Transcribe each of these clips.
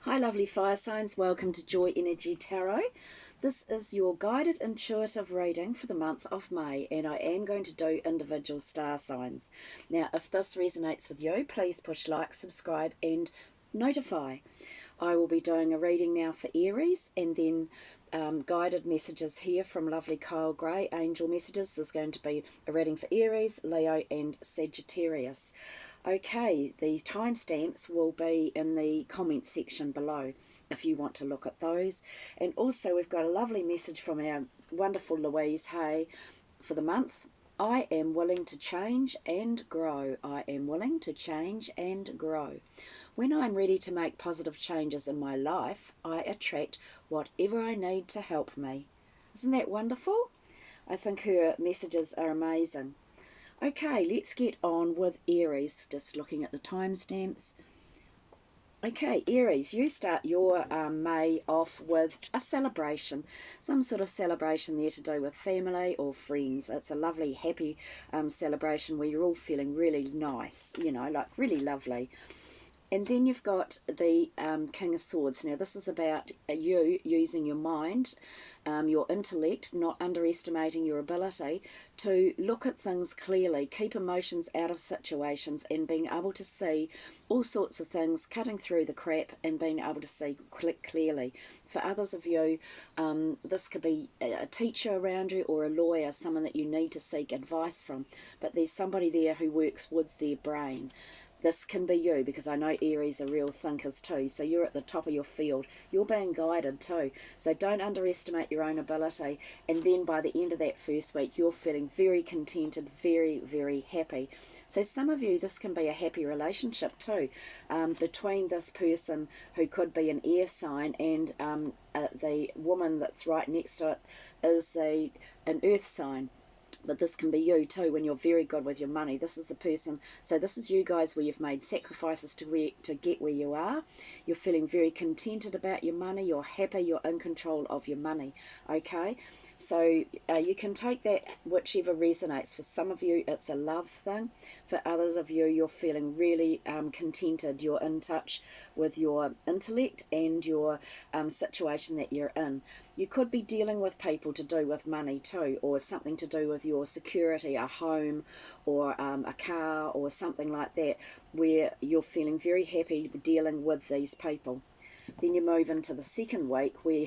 Hi lovely fire signs, welcome to Joy Energy Tarot. This is your guided intuitive reading for the month of May, and I am going to do individual star signs. Now if this resonates with you, please push like, subscribe and notify. I will be doing a reading now for Aries, and then guided messages here from lovely Kyle Gray, angel messages. There's going to be a reading for Aries, Leo and Sagittarius. Okay, the timestamps will be in the comment section below if you want to look at those. And also we've got a lovely message from our wonderful Louise Hay for the month. I am willing to change and grow. I am willing to change and grow. When I'm ready to make positive changes in my life, I attract whatever I need to help me. Isn't that wonderful? I think her messages are amazing. Okay, let's get on with Aries, just looking at the timestamps. Okay, Aries, you start your May off with a celebration, some sort of celebration there to do with family or friends. It's a lovely, happy celebration where you're all feeling really nice, you know, like really lovely. And then you've got the King of Swords. Now this is about you using your mind, your intellect, not underestimating your ability to look at things clearly, keep emotions out of situations, and being able to see all sorts of things, cutting through the crap and being able to see clearly. For others of you, this could be a teacher around you or a lawyer, someone that you need to seek advice from, but there's somebody there who works with their brain. This can be you, because I know Aries are real thinkers too, so you're at the top of your field. You're being guided too, so don't underestimate your own ability. And then by the end of that first week, you're feeling very contented, very, very happy. So some of you, this can be a happy relationship too, between this person who could be an air sign and the woman that's right next to it is an earth sign. But this can be you too when you're very good with your money. This is the person, so this is you guys where you've made sacrifices to get where you are. You're feeling very contented about your money. You're happy. You're in control of your money. Okay, so you can take that whichever resonates. For some of you, it's a love thing. For others of you, you're feeling really contented. You're in touch with your intellect and your situation that you're in. You could be dealing with people to do with money too, or something to do with your security, a home or a car or something like that, where you're feeling very happy dealing with these people. Then you move into the second week where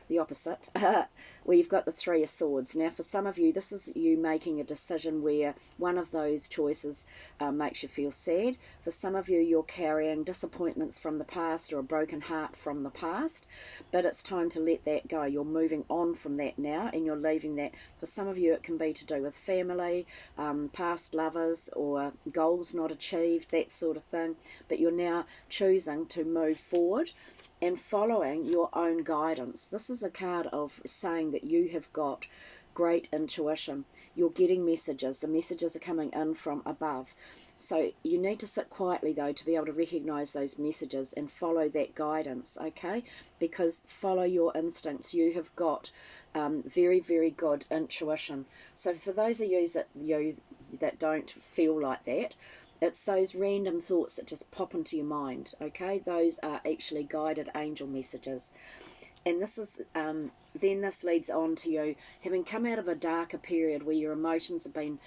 the opposite, where you've got the Three of Swords. Now for some of you, this is you making a decision where one of those choices makes you feel sad. For some of you, you're carrying disappointments from the past or a broken heart from the past, but it's time to let that go. You're moving on from that now and you're leaving that. For some of you, it can be to do with family, past lovers or goals not achieved, that sort of thing, but you're now choosing to move forward and following your own guidance. This is a card of saying that you have got great intuition. You're getting messages. The messages are coming in from above. So you need to sit quietly though to be able to recognize those messages and follow that guidance, okay? Because follow your instincts. You have got very, very good intuition. So for those of you that don't feel like that, it's those random thoughts that just pop into your mind, okay? Those are actually guided angel messages. And this is then this leads on to you having come out of a darker period where your emotions have been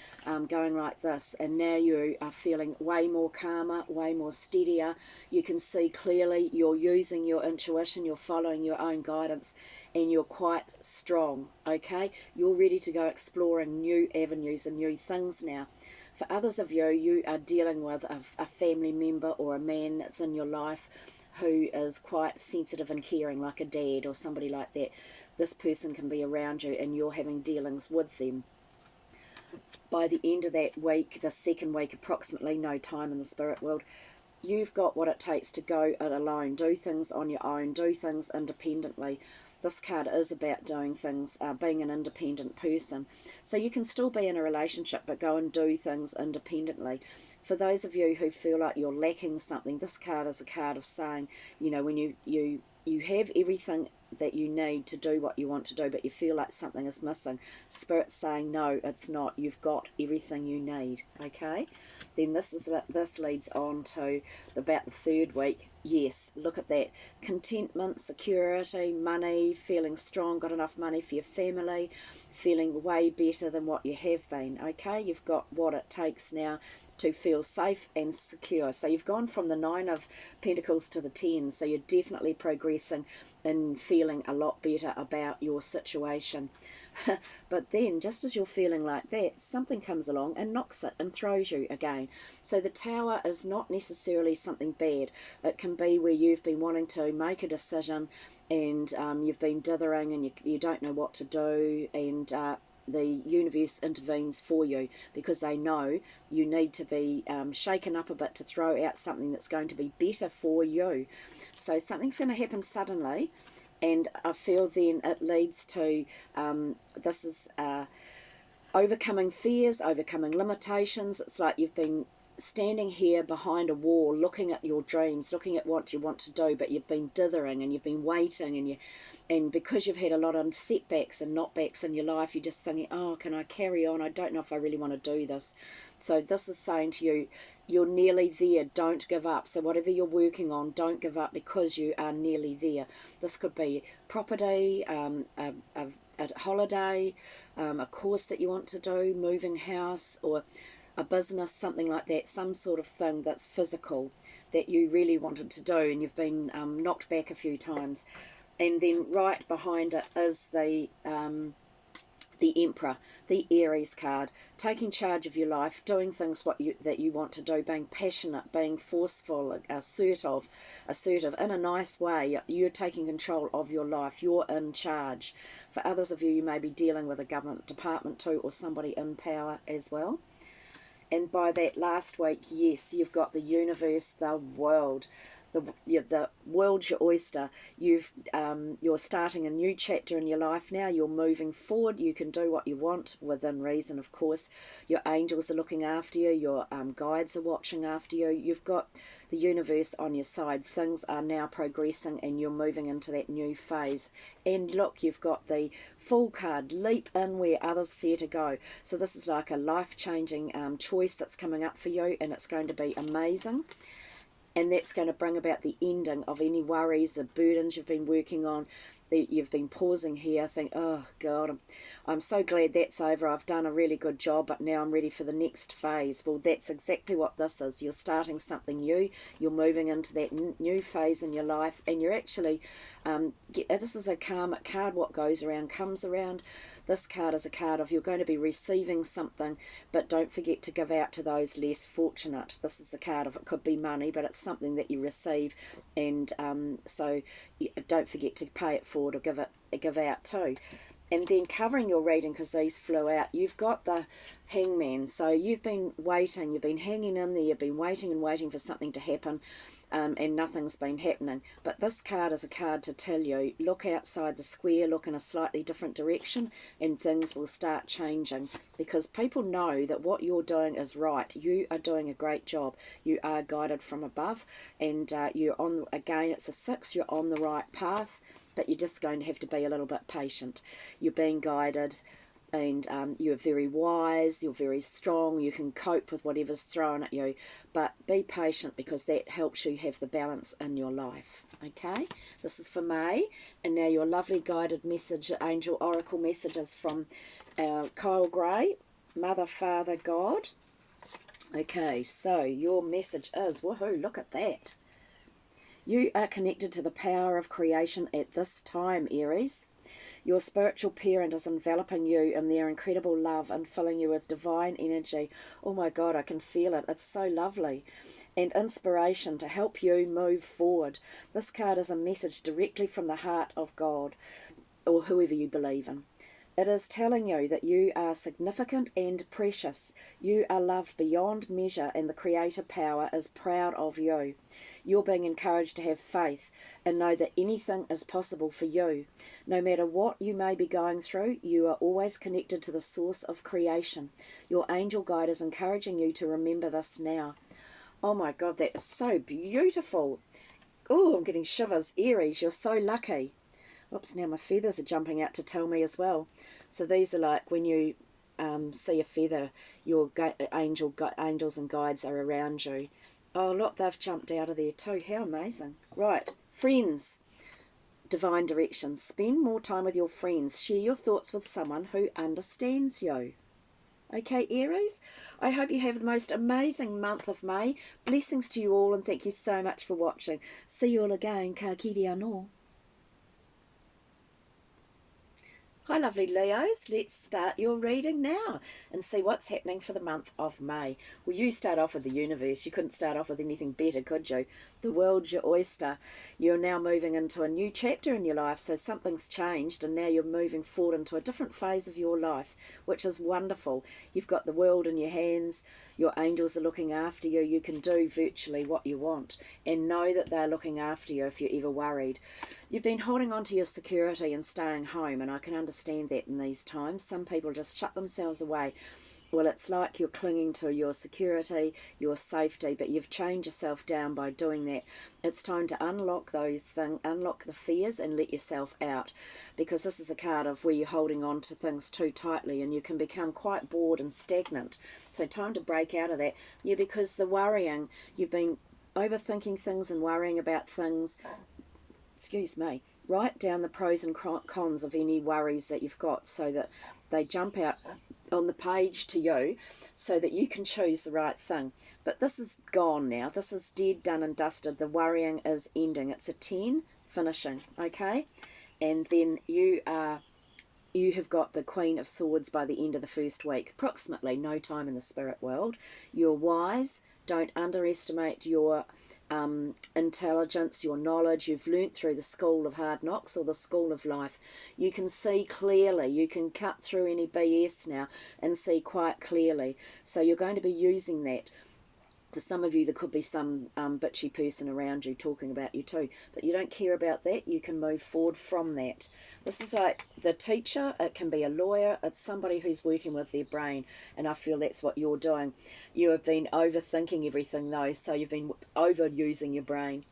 going like this, and now you are feeling way more calmer, way more steadier. You can see clearly, you're using your intuition, you're following your own guidance, and you're quite strong, okay? You're ready to go exploring new avenues and new things now. For others of you, you are dealing with a family member or a man that's in your life who is quite sensitive and caring, like a dad or somebody like that. This person can be around you and you're having dealings with them. By the end of that week, the second week approximately, no time in the spirit world, you've got what it takes to go it alone, do things on your own, do things independently. This card is about doing things, being an independent person. So you can still be in a relationship, but go and do things independently. For those of you who feel like you're lacking something, this card is a card of saying, you know, when you have everything that you need to do what you want to do, but you feel like something is missing, Spirit's saying, no, it's not. You've got everything you need, okay? Then this leads on to about the third week. Yes, look at that. Contentment, security, money, feeling strong, got enough money for your family, feeling way better than what you have been, okay? You've got what it takes now to feel safe and secure. So you've gone from the 9 of Pentacles to the 10, so you're definitely progressing in feeling a lot better about your situation. But then, just as you're feeling like that, something comes along and knocks it and throws you again. So the Tower is not necessarily something bad. It can be where you've been wanting to make a decision, and you've been dithering and you don't know what to do, and the universe intervenes for you because they know you need to be shaken up a bit to throw out something that's going to be better for you. So something's going to happen suddenly, and I feel then it leads to this is overcoming fears, overcoming limitations. It's like you've been standing here behind a wall looking at your dreams, looking at what you want to do, but you've been dithering and you've been waiting, and because you've had a lot of setbacks and knockbacks in your life, you're just thinking, oh, can I carry on? I don't know if I really want to do this. So this is saying to you, you're nearly there. Don't give up. So whatever you're working on, don't give up, because you are nearly there. This could be property, a holiday, a course that you want to do, moving house, or a business, something like that, some sort of thing that's physical that you really wanted to do, and you've been knocked back a few times. And then right behind it is the Emperor, the Aries card, taking charge of your life, doing things that you want to do, being passionate, being forceful, assertive in a nice way. You're taking control of your life. You're in charge. For others of you, you may be dealing with a government department too, or somebody in power as well. And by that last week, yes, you've got the universe, the world. The world's your oyster. You're starting a new chapter in your life now. You're moving forward. You can do what you want within reason, of course. Your angels are looking after you. Your guides are watching after you. You've got the universe on your side. Things are now progressing, and you're moving into that new phase. And look, you've got the Fool card. Leap in where others fear to go. So this is like a life-changing choice that's coming up for you, and it's going to be amazing. And that's going to bring about the ending of any worries, the burdens you've been working on. You've been pausing here, think, oh God, I'm so glad that's over. I've done a really good job, but now I'm ready for the next phase. Well, that's exactly what this is. You're starting something new. You're moving into that new phase in your life, and you're actually, this is a karmic card. What goes around comes around. This card is a card of you're going to be receiving something, but don't forget to give out to those less fortunate. This is a card of, it could be money, but it's something that you receive, and so don't forget to pay it forward or give out too. And then covering your reading, because these flew out, you've got the Hangman. So you've been waiting, you've been hanging in there, you've been waiting and waiting for something to happen, and nothing's been happening. But this card is a card to tell you, look outside the square, look in a slightly different direction, and things will start changing, because people know that what you're doing is right. You are doing a great job. You are guided from above, and you're on, again, it's a 6, you're on the right path, but you're just going to have to be a little bit patient. You're being guided, and you're very wise, you're very strong, you can cope with whatever's thrown at you, but be patient, because that helps you have the balance in your life. Okay, this is for May, and now your lovely guided message, angel oracle messages from Kyle Gray, Mother, Father, God. Okay, so your message is, woohoo, look at that. You are connected to the power of creation at this time, Aries. Your spiritual parent is enveloping you in their incredible love and filling you with divine energy. Oh my God, I can feel it. It's so lovely. And inspiration to help you move forward. This card is a message directly from the heart of God, or whoever you believe in. It is telling you that you are significant and precious. You are loved beyond measure, and the creator power is proud of you. You're being encouraged to have faith and know that anything is possible for you. No matter what you may be going through, you are always connected to the source of creation. Your angel guide is encouraging you to remember this now. Oh my God, that is so beautiful. Oh, I'm getting shivers. Aries, you're so lucky. Oops, now my feathers are jumping out to tell me as well. So these are like when you see a feather, your angels and guides are around you. Oh, look, they've jumped out of there too. How amazing. Right, friends, divine directions. Spend more time with your friends. Share your thoughts with someone who understands you. Okay, Aries, I hope you have the most amazing month of May. Blessings to you all, and thank you so much for watching. See you all again. Ka kiri anō. Hi lovely Leos, let's start your reading now and see what's happening for the month of May. Well, you start off with the universe. You couldn't start off with anything better, could you? The world's your oyster. You're now moving into a new chapter in your life, so something's changed and now you're moving forward into a different phase of your life, which is wonderful. You've got the world in your hands. Your angels are looking after you. You can do virtually what you want and know that they're looking after you if you're ever worried. You've been holding on to your security and staying home, and I can understand that in these times. Some people just shut themselves away. Well, it's like you're clinging to your security, your safety, but you've chained yourself down by doing that. It's time to unlock those things, unlock the fears and let yourself out, because this is a card of where you're holding on to things too tightly and you can become quite bored and stagnant. So time to break out of that. Yeah, because the worrying, you've been overthinking things and worrying about things. Excuse me, write down the pros and cons of any worries that you've got so that they jump out on the page to you so that you can choose the right thing. But this is gone now. This is dead, done and dusted. The worrying is ending. It's a 10 finishing, okay? And then you have got the Queen of Swords by the end of the first week, approximately. No time in the spirit world. You're wise. Don't underestimate your intelligence, your knowledge. You've learnt through the school of hard knocks or the school of life. You can see clearly. You can cut through any BS now and see quite clearly. So you're going to be using that. For some of you, there could be some bitchy person around you talking about you too, but you don't care about that. You can move forward from that. This is like the teacher. It can be a lawyer. It's somebody who's working with their brain, and I feel that's what you're doing. You have been overthinking everything though, so you've been overusing your brain.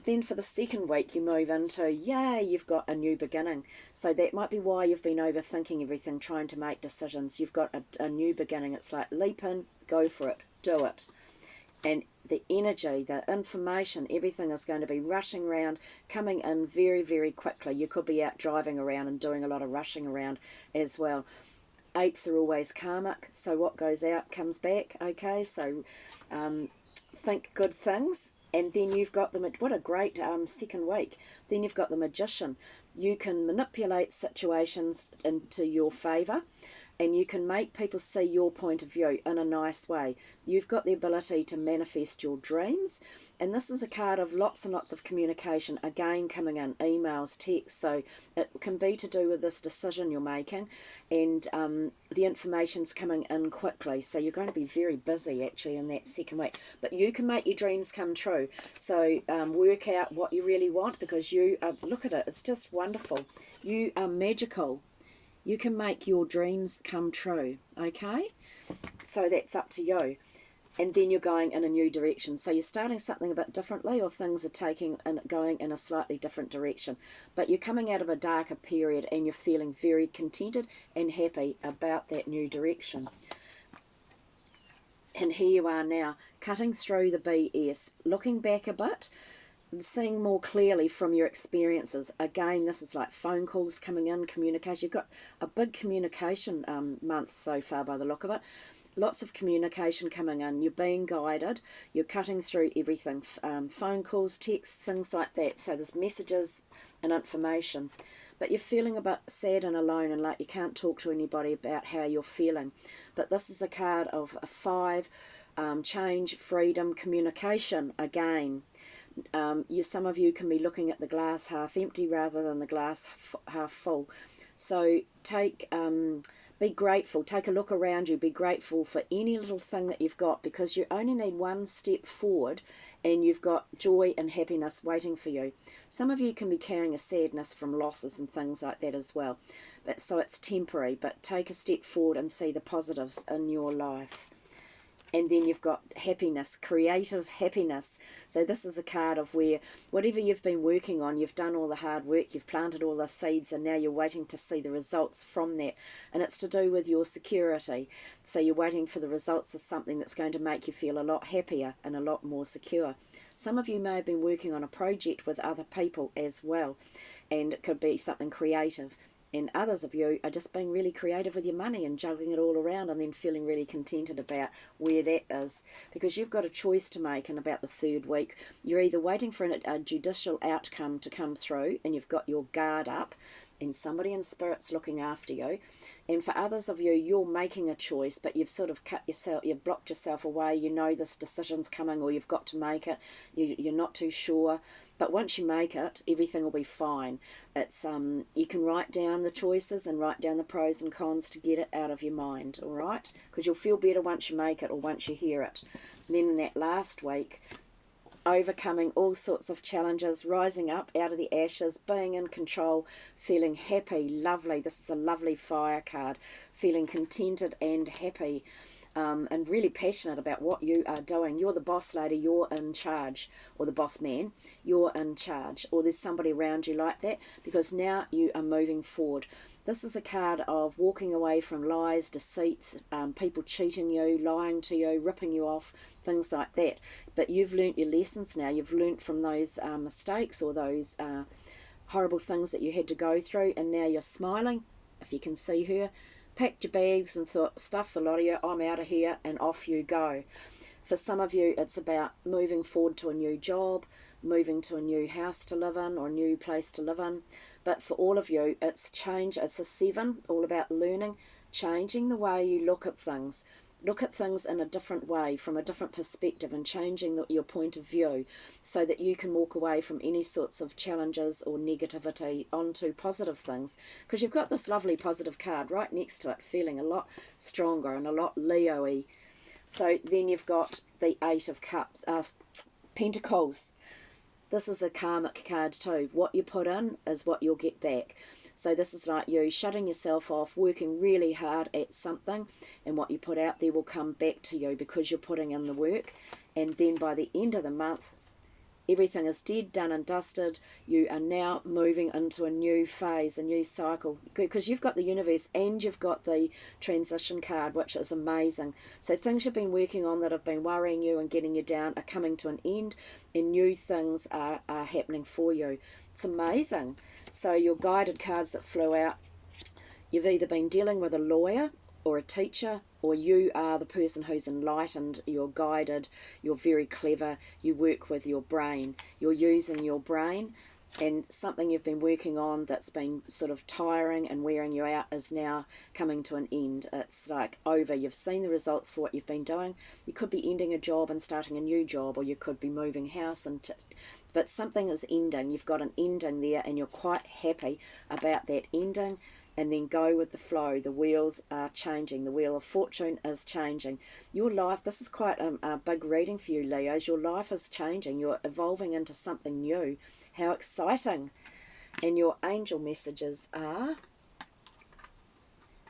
Then for the second week, you move into, yay, you've got a new beginning. So that might be why you've been overthinking everything, trying to make decisions. You've got a new beginning. It's like leap in, go for it, do it. And the energy, the information, everything is going to be rushing around, coming in very, very quickly. You could be out driving around and doing a lot of rushing around as well. 8s are always karmic, so what goes out comes back, okay? So think good things. And then you've got what a great second week. Then you've got the Magician. You can manipulate situations into your favour, and you can make people see your point of view in a nice way. You've got the ability to manifest your dreams, and this is a card of lots and lots of communication, again coming in, emails, texts, so it can be to do with this decision you're making, and the information's coming in quickly, so you're going to be very busy actually in that second week. But you can make your dreams come true, so work out what you really want, because you, look at it, it's just wonderful. You are magical. You can make your dreams come true, okay? So that's up to you. And then you're going in a new direction. So you're starting something a bit differently, or things are going in a slightly different direction. But you're coming out of a darker period and you're feeling very contented and happy about that new direction. And here you are now, cutting through the BS, looking back a bit, seeing more clearly from your experiences. Again, this is like phone calls coming in, communication. You've got a big communication month so far by the look of it. Lots of communication coming in. You're being guided. You're cutting through everything. Phone calls, texts, things like that. So there's messages and information. But you're feeling a bit sad and alone, and like you can't talk to anybody about how you're feeling. But this is a card of a 5, change, freedom, communication again. Some of you can be looking at the glass half empty rather than the glass half full. So be grateful. Take a look around you. Be grateful for any little thing that you've got, because you only need one step forward and you've got joy and happiness waiting for you. Some of you can be carrying a sadness from losses and things like that as well. So it's temporary, but take a step forward and see the positives in your life. And then you've got happiness, creative happiness. So this is a card of where whatever you've been working on, you've done all the hard work, you've planted all the seeds, and now you're waiting to see the results from that. And it's to do with your security. So you're waiting for the results of something that's going to make you feel a lot happier and a lot more secure. Some of you may have been working on a project with other people as well, and it could be something creative. And others of you are just being really creative with your money and juggling it all around and then feeling really contented about where that is. Because you've got a choice to make in about the third week. You're either waiting for a judicial outcome to come through and you've got your guard up and somebody in spirit's looking after you. And for others of you, you're making a choice, but you've sort of cut yourself, you've blocked yourself away. You know this decision's coming or you've got to make it. You're not too sure. But once you make it, everything will be fine. It's you can write down the choices and write down the pros and cons to get it out of your mind, all right? Because you'll feel better once you make it or once you hear it. And then in that last week, overcoming all sorts of challenges, rising up out of the ashes, being in control, feeling happy, lovely. This is a lovely fire card. Feeling contented and happy. And really passionate about what you are doing. You're the boss lady, you're in charge, or the boss man, you're in charge, or there's somebody around you like that, because now you are moving forward. This is a card of walking away from lies, deceits, people cheating you, lying to you, ripping you off, things like that. But you've learnt your lessons now. You've learnt from those mistakes or those horrible things that you had to go through, and now you're smiling, if you can see her. Packed your bags and thought, stuff the lot of you, I'm out of here, and off you go. For some of you, it's about moving forward to a new job, moving to a new house to live in or a new place to live in. But for all of you, it's change. It's a 7, all about learning, changing the way you look at things. Look at things in a different way, from a different perspective, and changing your point of view so that you can walk away from any sorts of challenges or negativity onto positive things. Because you've got this lovely positive card right next to it, feeling a lot stronger and a lot Leo-y. So then you've got the 8 of Cups, Pentacles. This is a karmic card too. What you put in is what you'll get back. So this is like you shutting yourself off, working really hard at something, and what you put out there will come back to you because you're putting in the work. And then by the end of the month, everything is dead, done and dusted. You are now moving into a new phase, a new cycle, because you've got the universe and you've got the transition card, which is amazing. So things you've been working on that have been worrying you and getting you down are coming to an end, and new things are happening for you. It's amazing. So your guided cards that flew out, you've either been dealing with a lawyer or a teacher, or you are the person who's enlightened, you're guided, you're very clever, you work with your brain, you're using your brain, and something you've been working on that's been sort of tiring and wearing you out is now coming to an end. It's like over. You've seen the results for what you've been doing. You could be ending a job and starting a new job, or you could be moving house, but something is ending. You've got an ending there and you're quite happy about that ending. And then go with the flow. The wheels are changing. The wheel of fortune is changing. Your life, this is quite a big reading for you, Leos. Your life is changing. You're evolving into something new. How exciting. And your angel messages are,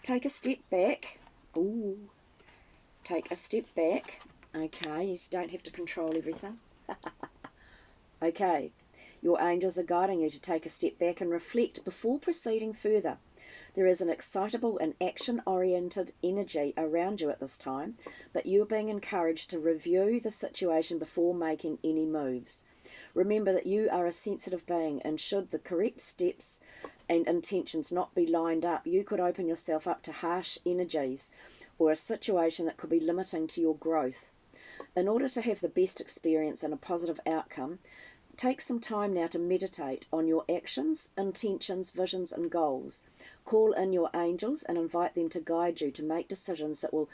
take a step back. Ooh. Take a step back. Okay, you just don't have to control everything. Okay. Your angels are guiding you to take a step back and reflect before proceeding further. There is an excitable and action-oriented energy around you at this time, but you're being encouraged to review the situation before making any moves. Remember that you are a sensitive being, and should the correct steps and intentions not be lined up, you could open yourself up to harsh energies or a situation that could be limiting to your growth. In order to have the best experience and a positive outcome, take some time now to meditate on your actions, intentions, visions and goals. Call in your angels and invite them to guide you to make decisions that will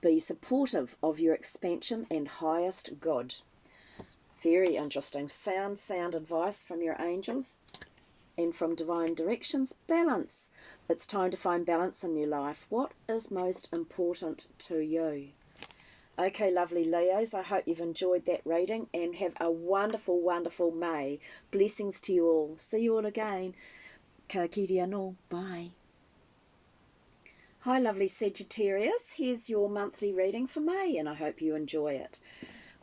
be supportive of your expansion and highest good. Very interesting. Sound advice from your angels and from divine directions. Balance. It's time to find balance in your life. What is most important to you? Okay, lovely Leos, I hope you've enjoyed that reading and have a wonderful, wonderful May. Blessings to you all. See you all again. Ka kiri anō. Bye. Hi lovely Sagittarius, here's your monthly reading for May and I hope you enjoy it.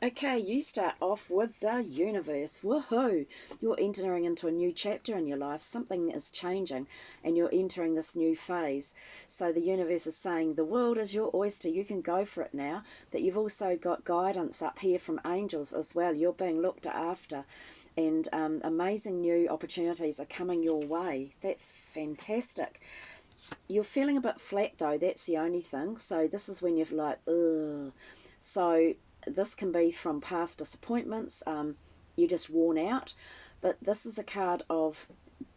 Okay, you start off with the universe. Woohoo! You're entering into a new chapter in your life. Something is changing and you're entering this new phase. So the universe is saying the world is your oyster. You can go for it now. But you've also got guidance up here from angels as well. You're being looked after and amazing new opportunities are coming your way. That's fantastic. You're feeling a bit flat though, that's the only thing. So this is when you're like, ugh. So this can be from past disappointments, you're just worn out. But this is a card of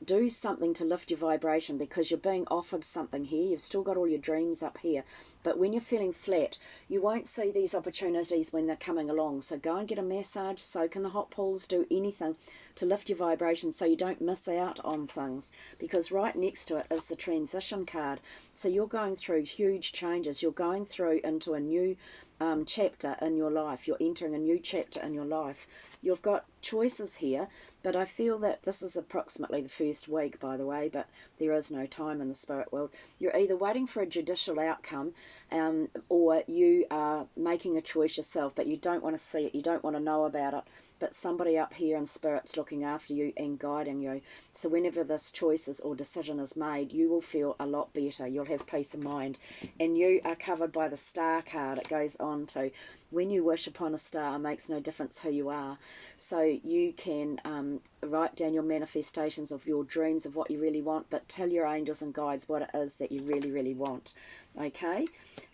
do something to lift your vibration because you're being offered something here. You've still got all your dreams up here. But when you're feeling flat, you won't see these opportunities when they're coming along. So go and get a massage, soak in the hot pools, do anything to lift your vibration so you don't miss out on things. Because right next to it is the transition card. So you're going through huge changes. You're going through into a new chapter in your life. You're entering a new chapter in your life. You've got choices here, but I feel that this is approximately the first week, by the way, but there is no time in the spirit world. You're either waiting for a judicial outcome or you are making a choice yourself, but you don't want to see it, you don't want to know about it, but somebody up here in spirit's looking after you and guiding you. So whenever this choice is or decision is made, you will feel a lot better. You'll have peace of mind. And you are covered by the star card. It goes on to, when you wish upon a star, it makes no difference who you are. So you can write down your manifestations of your dreams of what you really want, but tell your angels and guides what it is that you really, really want. Okay?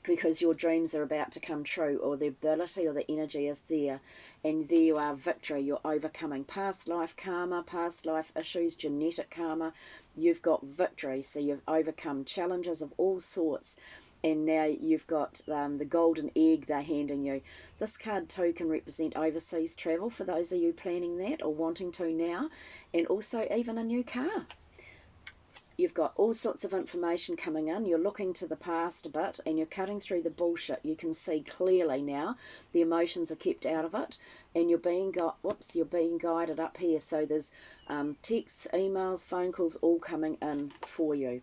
Because your dreams are about to come true, or the ability or the energy is there. And there you are, victory. You're overcoming past life karma, past life issues, genetic karma. You've got victory. So you've overcome challenges of all sorts. And now you've got the golden egg they're handing you. This card too can represent overseas travel for those of you planning that or wanting to now, and also even a new car. You've got all sorts of information coming in. You're looking to the past a bit and you're cutting through the bullshit. You can see clearly now the emotions are kept out of it, and you're being you're being guided up here. So there's texts, emails, phone calls all coming in for you.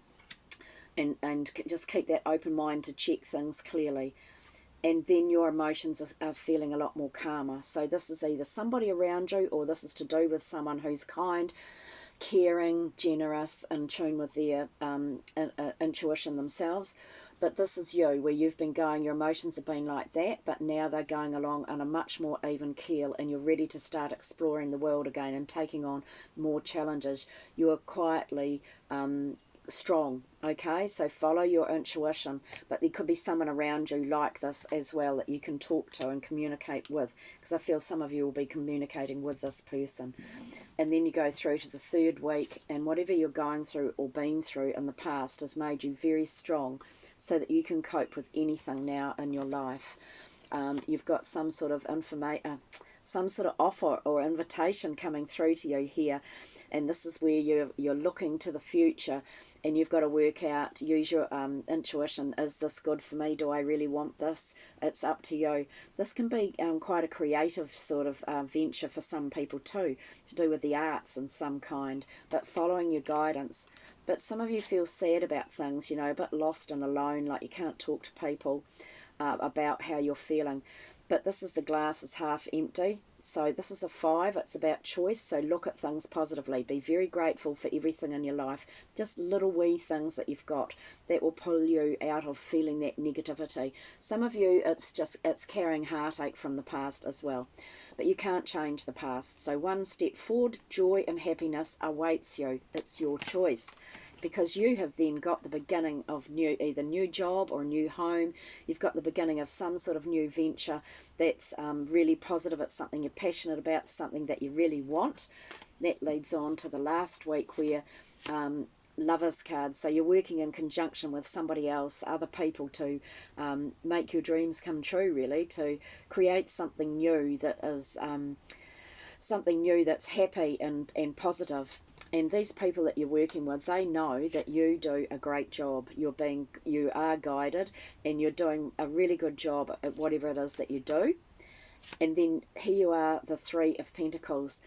And just keep that open mind to check things clearly. And then your emotions are feeling a lot more calmer. So this is either somebody around you, or this is to do with someone who's kind, caring, generous, in tune with their intuition themselves. But this is you, where you've been going, your emotions have been like that, but now they're going along on a much more even keel, and you're ready to start exploring the world again and taking on more challenges. You're quietly strong. Okay, so follow your intuition, but there could be someone around you like this as well that you can talk to and communicate with, because I feel some of you will be communicating with this person. And then you go through to the third week, and whatever you're going through or been through in the past has made you very strong so that you can cope with anything now in your life. You've got some sort of some sort of offer or invitation coming through to you here, and this is where you're looking to the future, and you've got to work out, use your intuition. Is this good for me? Do I really want this? It's up to you. This can be quite a creative sort of venture for some people too, to do with the arts in some kind, but following your guidance. But some of you feel sad about things, you know, a bit lost and alone, like you can't talk to people about how you're feeling. But this is the glass is half empty. So this is a 5. It's about choice. So look at things positively. Be very grateful for everything in your life. Just little wee things that you've got that will pull you out of feeling that negativity. Some of you, it's carrying heartache from the past as well. But you can't change the past. So one step forward, joy and happiness awaits you. It's your choice, because you have then got the beginning of either new job or new home. You've got the beginning of some sort of new venture that's really positive. It's something you're passionate about, something that you really want. That leads on to the last week, where Lovers card. So you're working in conjunction with somebody else, other people, to make your dreams come true, really, to create something new that is something new that's happy and positive. And these people that you're working with, they know that you do a great job. You are guided, and you're doing a really good job at whatever it is that you do. And then here you are, the 3 of Pentacles.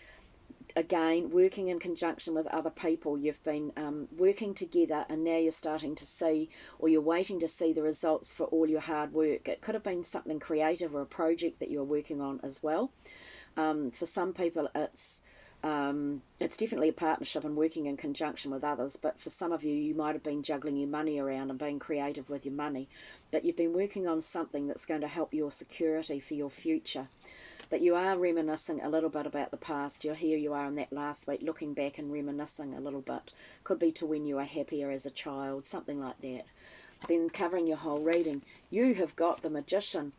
again, working in conjunction with other people. You've been working together, and now you're starting to see, or you're waiting to see, the results for all your hard work. It could have been something creative or a project that you're working on as well. For some people, it's definitely a partnership and working in conjunction with others, but for some of you, you might have been juggling your money around and being creative with your money, but you've been working on something that's going to help your security for your future. But you are reminiscing a little bit about the past. Here you are in that last week, looking back and reminiscing a little bit. Could be to when you were happier as a child, something like that. Then covering your whole reading, you have got the Magician.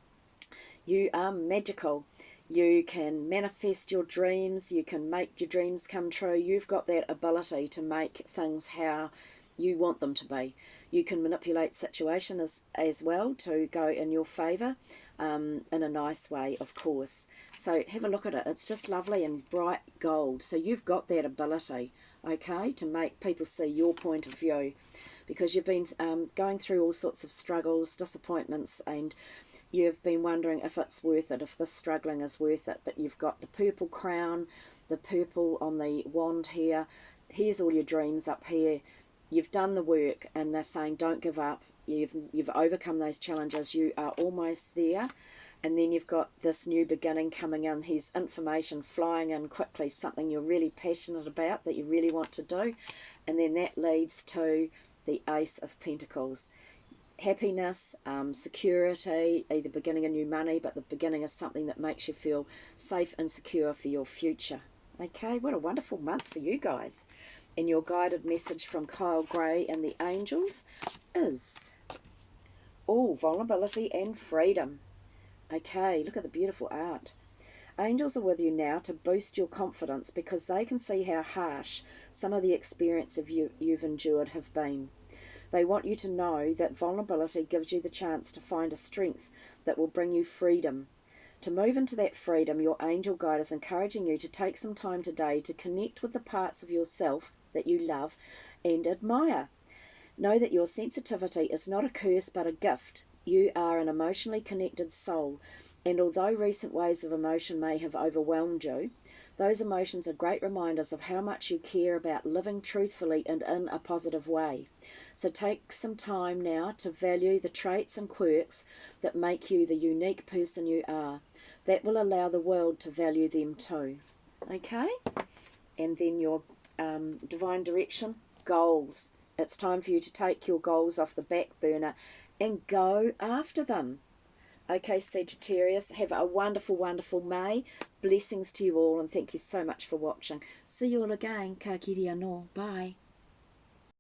You are magical. You can manifest your dreams. You can make your dreams come true. You've got that ability to make things how you want them to be. You can manipulate situations as well to go in your favour, in a nice way, of course. So have a look at it. It's just lovely and bright gold. So you've got that ability, okay, to make people see your point of view, because you've been going through all sorts of struggles, disappointments, and you've been wondering if it's worth it, if this struggling is worth it. But you've got the purple crown, the purple on the wand here. Here's all your dreams up here. You've done the work, and they're saying don't give up. You've overcome those challenges. You are almost there. And then you've got this new beginning coming in. Here's information flying in quickly, something you're really passionate about, that you really want to do. And then that leads to the Ace of Pentacles. Happiness, security, either beginning a new money, but the beginning of something that makes you feel safe and secure for your future. Okay, what a wonderful month for you guys. And your guided message from Kyle Gray and the angels is all vulnerability and freedom. Okay, look at the beautiful art. Angels are with you now to boost your confidence, because they can see how harsh some of the experiences you've endured have been. They want you to know that vulnerability gives you the chance to find a strength that will bring you freedom. To move into that freedom, your angel guide is encouraging you to take some time today to connect with the parts of yourself that you love and admire. Know that your sensitivity is not a curse but a gift. You are an emotionally connected soul, and although recent waves of emotion may have overwhelmed you, those emotions are great reminders of how much you care about living truthfully and in a positive way. So take some time now to value the traits and quirks that make you the unique person you are. That will allow the world to value them too. Okay? And then your divine direction, goals. It's time for you to take your goals off the back burner and go after them. Okay, Sagittarius, have a wonderful, wonderful May. Blessings to you all, and thank you so much for watching. See you all again. Ka kiri anō. Bye.